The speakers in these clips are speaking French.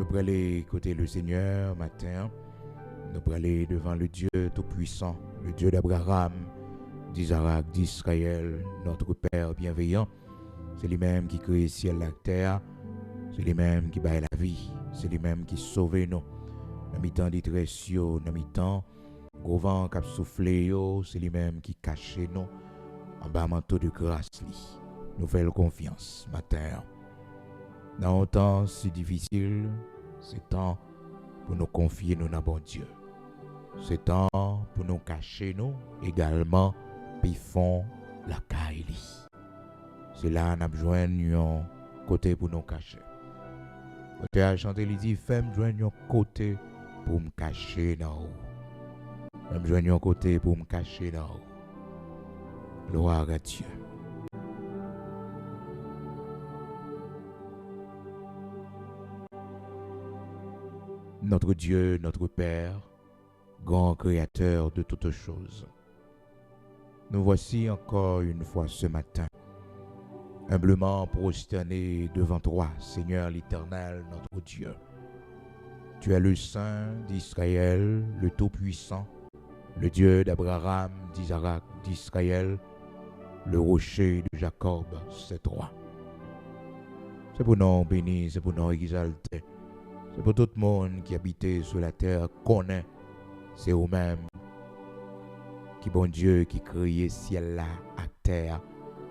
Nous pourrons aller écouter le Seigneur matin. Nous pourrons aller devant le Dieu Tout-Puissant, le Dieu d'Abraham, d'Isaac, d'Israël, notre Père bienveillant. C'est lui-même qui crée le ciel et la terre. C'est lui-même qui baille la vie. C'est lui-même qui sauve nous. Dans le temps détresse, dans le temps gros vent qui a soufflé, c'est lui-même qui cache nous en bas manteau de grâce. Nous faisons confiance matin. Dans un temps si difficile, c'est temps pour nous confier nous dans bon Dieu. C'est temps pour nous cacher nous également, puis font la caille. C'est là nous avons un côté pour nous cacher. Côté à chanter, il dit, fais-moi joindre un côté pour me cacher dans haut. Fais-moi joindre un côté pour me cacher dans haut. Gloire à Dieu. Notre Dieu, notre Père, grand créateur de toutes choses. Nous voici encore une fois ce matin, humblement prosternés devant toi, Seigneur l'Éternel, notre Dieu. Tu es le Saint d'Israël, le Tout-Puissant, le Dieu d'Abraham, d'Isaac, d'Israël, le rocher de Jacob, c'est toi. C'est pour nous bénir, c'est pour nous exalter. C'est pour tout le monde qui habite sur la terre, connaît, c'est eux-mêmes qui, bon Dieu, qui crée ciel là, à terre,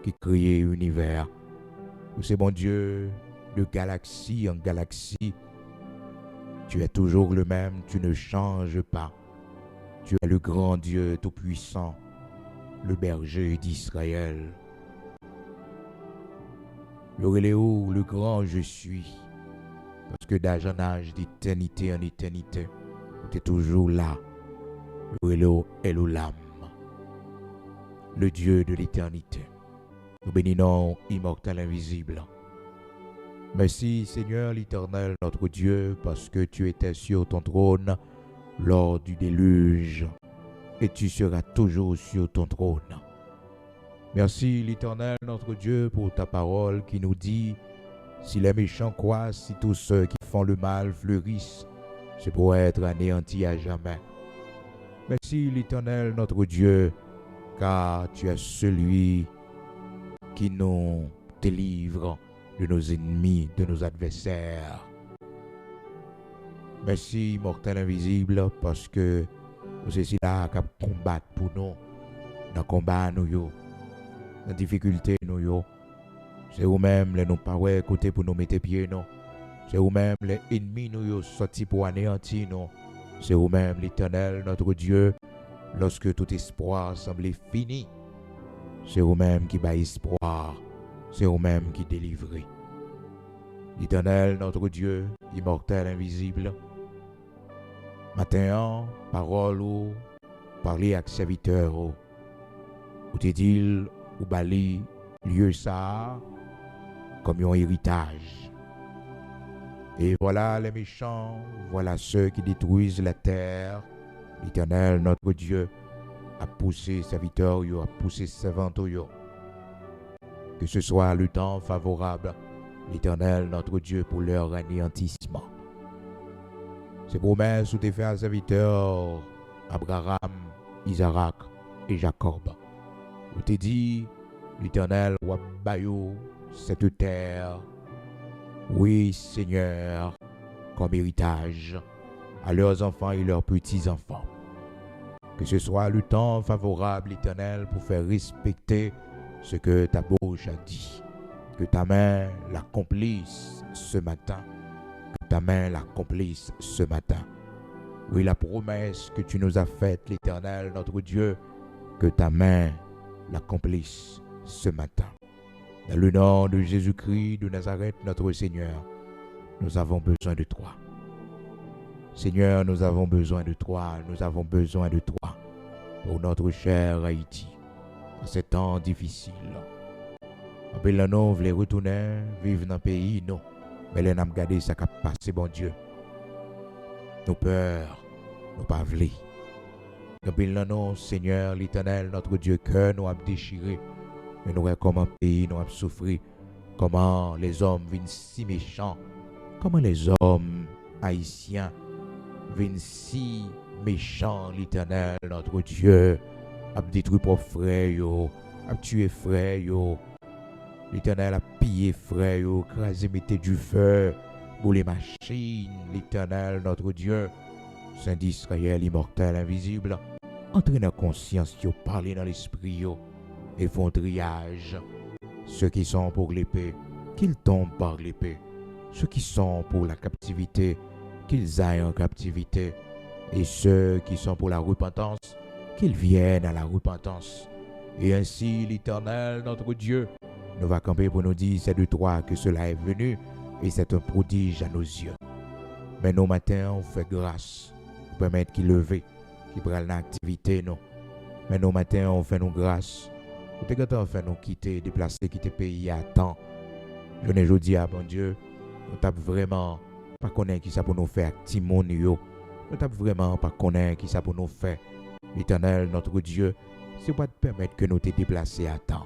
qui crée l'univers. C'est bon Dieu, de galaxie en galaxie, tu es toujours le même, tu ne changes pas. Tu es le grand Dieu tout-puissant, le berger d'Israël. Le grand je suis. Parce que d'âge en âge, d'éternité en éternité, tu es toujours là. Le Elohim, le Dieu de l'éternité. Nous bénissons immortel invisible. Merci Seigneur l'Éternel, notre Dieu, parce que tu étais sur ton trône lors du déluge et tu seras toujours sur ton trône. Merci l'Éternel, notre Dieu, pour ta parole qui nous dit: si les méchants croient, si tous ceux qui font le mal fleurissent, c'est pour être anéantis à jamais. Merci l'Éternel, notre Dieu, car tu es celui qui nous délivre de nos ennemis, de nos adversaires. Merci, mortel invisible, parce que vous êtes là à combattre pour nous, dans le combat, nous, dans la difficulté, nous. C'est vous-même les nous pas côté pour nous mettre pieds, non. C'est vous-même les ennemis, nous sortis pour anéantir, non. C'est vous-même l'Éternel, notre Dieu, lorsque tout espoir semblait fini. C'est vous-même qui bat espoir. C'est vous-même qui délivre. L'Éternel, notre Dieu, immortel, invisible. Matin, parole ou parler avec serviteur ou te dit ou bali lieu ça comme un héritage. Et voilà les méchants, voilà ceux qui détruisent la terre. L'Éternel, notre Dieu, a poussé serviteurs, a poussé servantes. Que ce soit le temps favorable, l'Éternel, notre Dieu, pour leur anéantissement. C'est promesse où tu fait un serviteur Abraham, Isaac et Jacob. Où tu dit, l'Éternel, Wabayou, cette terre, oui Seigneur, comme héritage à leurs enfants et leurs petits-enfants. Que ce soit le temps favorable, l'Éternel, pour faire respecter ce que ta bouche a dit. Que ta main l'accomplisse ce matin. Que ta main l'accomplisse ce matin. Oui, la promesse que tu nous as faite, l'Éternel, notre Dieu, que ta main l'accomplisse ce matin. Dans le nom de Jésus-Christ de Nazareth, notre Seigneur, nous avons besoin de toi. Seigneur, nous avons besoin de toi. Nous avons besoin de toi pour notre cher Haïti. Dans ces temps difficiles. En peu nous voulons retourner, vivre dans le pays, non. Mais nous avons gardé ça qui a passé, bon Dieu. Nos peurs, nous pas voulu. En peu nous, Seigneur, l'Éternel, notre Dieu, cœur nous a déchiré. Et nous voyons comment le pays nous a souffert. Comment les hommes viennent si méchants. Comment les hommes haïtiens viennent si méchants, l'Éternel, notre Dieu, a détruit pour frère, yo, a tué frère, yo. L'Éternel a pillé frère, yo, crasé, mettez du feu pour les machines, l'Éternel, notre Dieu, Saint d'Israël, immortel, invisible, entrez dans la conscience, yo, parlez dans l'esprit, yo, et font triage. Ceux qui sont pour l'épée, qu'ils tombent par l'épée. Ceux qui sont pour la captivité, qu'ils aillent en captivité. Et ceux qui sont pour la repentance, qu'ils viennent à la repentance. Et ainsi, l'Éternel, notre Dieu, nous va camper pour nous dire, c'est de toi que cela est venu, et c'est un prodige à nos yeux. Mais nos matins, on fait grâce, pour permettre qu'il leve, qu'il prenne l'activité, non. Mais nos matins, on fait nos grâces, pour que on fait nous quitter, déplacer, quitter le pays à temps. Je ne dis à bon Dieu, nous t'avons vraiment pas connaître qui ça pour nous faire Timon yo. Nous t'avons vraiment pas connaître qui ça pour nous faire. L'Éternel, notre Dieu, c'est pour te permettre que nous te déplacer à temps.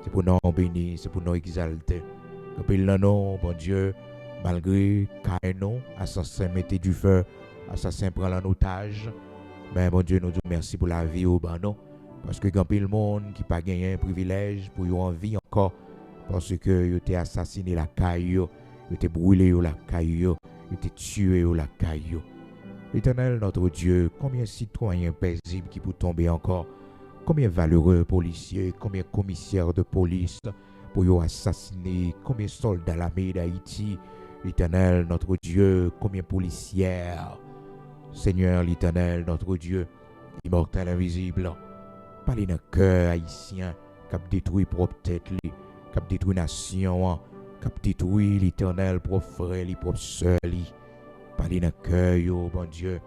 C'est pour nous bénir, c'est pour nous exalter. Que non, bon Dieu, malgré Caïnon, assassin mettait du feu, assassin prend en otage. Mais bon Dieu, nous disons merci pour la vie au banon. Parce que quand le monde qui n'a pas gagné un privilège pour y en vie encore, parce que vous avez assassiné la caille, vous avez brûlé la caille, vous avez tué la caille. L'Éternel, notre Dieu, combien de citoyens paisibles qui peuvent tomber encore, combien de valeureux policiers, combien de commissaires de police pour y assassiner, combien de soldats de l'armée d'Haïti, l'Éternel, notre Dieu, combien de policières, Seigneur, l'Éternel, notre Dieu, immortel, invisible, parlez dans le cœur haïtien, qui a détruit propre tête, qui a détruit nation, qui a détruit l'Éternel, propre frère, propre soeur, parlez dans le cœur, bon Dieu.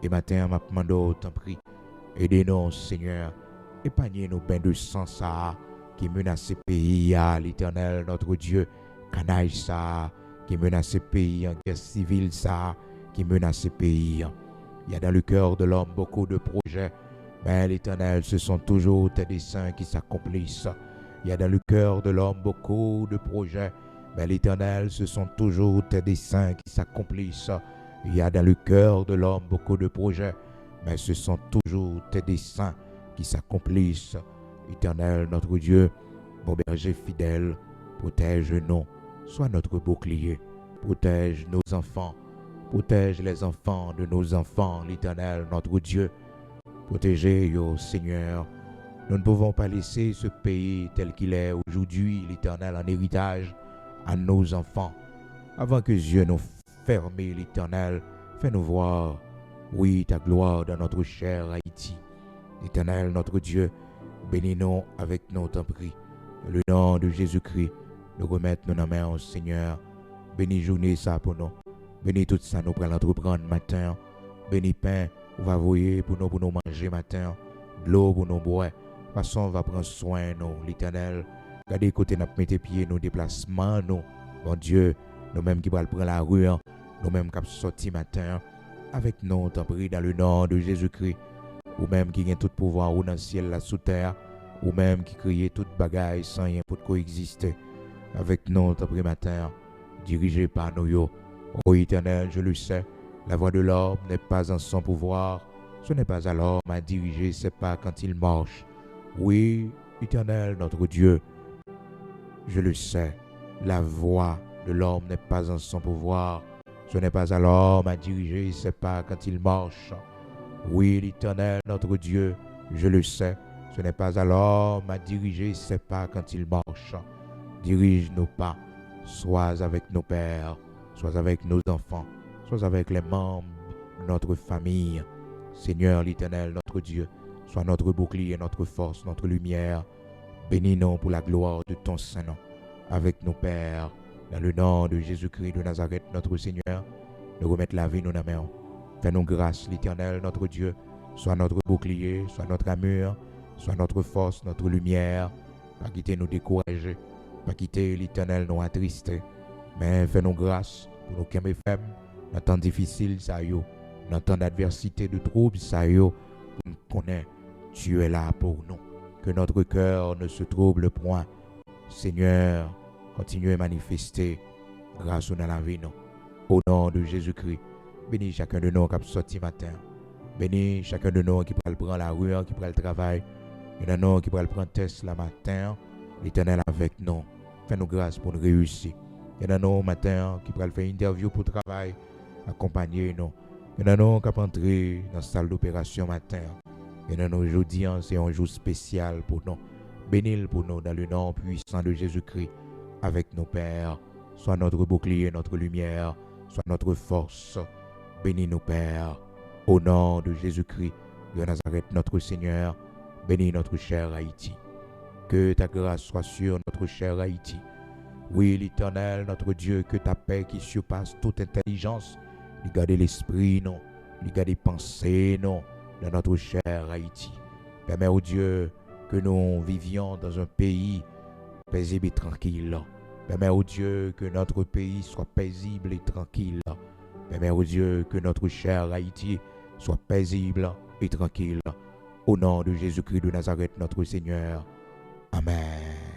Et matin, m'a demandé, t'en prie, aidez-nous, Seigneur, épargnez nos bains de sang, ça, qui menace ce pays, l'Éternel, notre Dieu, canaille, ça, qui menace ce pays, en guerre civile, ça, qui menace ce pays. Il y a dans le cœur de l'homme beaucoup de projets. Mais l'Éternel, ce sont toujours tes desseins qui s'accomplissent. Il y a dans le cœur de l'homme beaucoup de projets. Mais l'Éternel, ce sont toujours tes desseins qui s'accomplissent. Il y a dans le cœur de l'homme beaucoup de projets. Mais ce sont toujours tes desseins qui s'accomplissent. Éternel, notre Dieu, mon berger fidèle, protège-nous. Sois notre bouclier. Protège nos enfants. Protège les enfants de nos enfants, l'Éternel, notre Dieu. Protégez, Seigneur. Nous ne pouvons pas laisser ce pays tel qu'il est aujourd'hui, l'Éternel, en héritage à nos enfants. Avant que Dieu nous ferme, l'Éternel, fais-nous voir, oui, ta gloire dans notre cher Haïti. L'Éternel, notre Dieu, bénis-nous avec nous, t'en prie. Dans le nom de Jésus-Christ, nous remettons nos mains au Seigneur. Bénis journée ça pour nous. Bénis tout ça, nous prenons l'entreprendre matin. Bénis pain. On va voyer pour nous manger matin, de l'eau pour nous boire. De toute façon, on va prendre soin de nous, l'Éternel. Regardez côté nous mettre pieds, nos déplacements, nous. Bon Dieu, nous-mêmes qui allons prendre la rue, nous-mêmes qui sortir matin, avec nous, t'en prie, dans le nom de Jésus-Christ. Ou même qui a tout pouvoir, ou dans le ciel, là, sous terre, ou même qui crée toute bagaille sans rien pour coexister. Avec nous, t'en prie, matin, dirigé par nous, yo. Oh Éternel, je le sais. La voix de l'homme n'est pas en son pouvoir. Ce n'est pas à l'homme à diriger, c'est pas quand il marche. Oui, Éternel, notre Dieu, je le sais. La voix de l'homme n'est pas en son pouvoir. Ce n'est pas à l'homme à diriger, c'est pas quand il marche. Oui, l'Éternel, notre Dieu, je le sais. Ce n'est pas à l'homme à diriger, c'est pas quand il marche. Dirige nos pas. Sois avec nos pères, sois avec nos enfants. Sois avec les membres de notre famille. Seigneur l'Éternel, notre Dieu, sois notre bouclier, notre force, notre lumière. Bénis-nous pour la gloire de ton Saint-Nom. Avec nos pères, dans le nom de Jésus-Christ de Nazareth, notre Seigneur, nous remettons la vie, nous nos mains. Fais-nous grâce, l'Éternel, notre Dieu. Sois notre bouclier, sois notre armure, sois notre force, notre lumière. Pas quitter nous décourager, pas quitter l'Éternel nous attrister. Mais fais-nous grâce pour nous calmer faibles. Dans temps difficile, ça yo, dans temps d'adversité, de troubles, ça yo, pour nous connaître, tu es là pour nous. Que notre cœur ne se trouble point. Seigneur, continue à manifester grâce dans la vie, nous. Au nom de Jésus-Christ, bénis chacun de nous qui a sorti matin. Bénis chacun de nous qui peut prendre la rue, qui peut le travail. Il y en a nous qui peut prendre test la matin. L'Éternel avec nous. Fais-nous grâce pour nous réussir. Il y en a nous matin qui peut faire une interview pour le travail. Accompagner nous. Il y en a nous qui peut entrer dans la salle d'opération matin. Il y en a nous aujourd'hui, c'est un jour spécial pour nous. Bénis pour nous dans le nom puissant de Jésus-Christ. Avec nos pères. Sois notre bouclier, notre lumière. Sois notre force. Bénis nous, Père. Au nom de Jésus-Christ de Nazareth, notre Seigneur, bénis notre cher Haïti. Que ta grâce soit sur notre cher Haïti. Oui, l'Éternel, notre Dieu, que ta paix qui surpasse toute intelligence, lui garde l'esprit, non, lui garde les pensées, non, de notre cher Haïti. Permets au Dieu que nous vivions dans un pays paisible et tranquille. Permets au Dieu que notre pays soit paisible et tranquille. Permets au Dieu que notre cher Haïti soit paisible et tranquille. Au nom de Jésus-Christ de Nazareth, notre Seigneur. Amen.